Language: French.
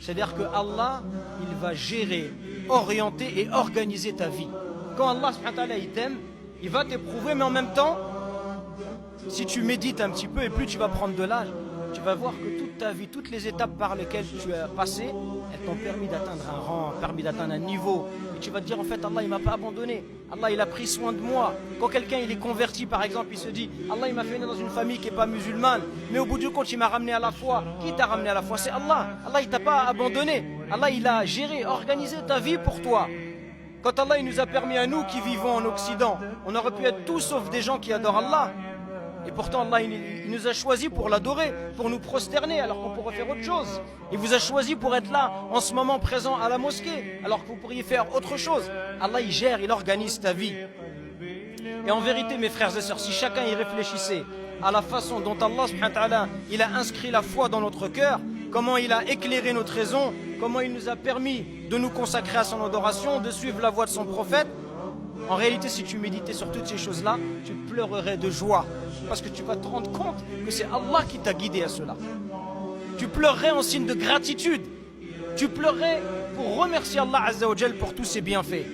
C'est-à-dire que Allah, il va gérer, orienter et organiser ta vie. Quand Allah subhanahu wa ta'ala, il t'aime, il va t'éprouver, mais en même temps, si tu médites un petit peu et plus tu vas prendre de l'âge, tu vas voir que toute ta vie, toutes les étapes par lesquelles tu as passé, elles t'ont permis d'atteindre un rang, permis d'atteindre un niveau. Et tu vas te dire, en fait, Allah, il ne m'a pas abandonné. Allah, il a pris soin de moi. Quand quelqu'un, il est converti, par exemple, il se dit, Allah, il m'a fait naître dans une famille qui n'est pas musulmane, mais au bout du compte, il m'a ramené à la foi. Qui t'a ramené à la foi? C'est Allah. Allah, il ne t'a pas abandonné. Allah, il a géré, organisé ta vie pour toi. Quand Allah, il nous a permis à nous qui vivons en Occident, on aurait pu être tous sauf des gens qui adorent Allah. Et pourtant Allah il nous a choisis pour l'adorer, pour nous prosterner alors qu'on pourrait faire autre chose. Il vous a choisi pour être là en ce moment présent à la mosquée alors que vous pourriez faire autre chose. Allah il gère, il organise ta vie. Et en vérité mes frères et sœurs, si chacun y réfléchissait à la façon dont Allah subhanahu wa ta'ala, il a inscrit la foi dans notre cœur, comment il a éclairé notre raison, comment il nous a permis de nous consacrer à son adoration, de suivre la voie de son prophète, en réalité, si tu méditais sur toutes ces choses-là, tu pleurerais de joie. Parce que tu vas te rendre compte que c'est Allah qui t'a guidé à cela. Tu pleurerais en signe de gratitude. Tu pleurerais pour remercier Allah Azza wa Jal pour tous ses bienfaits.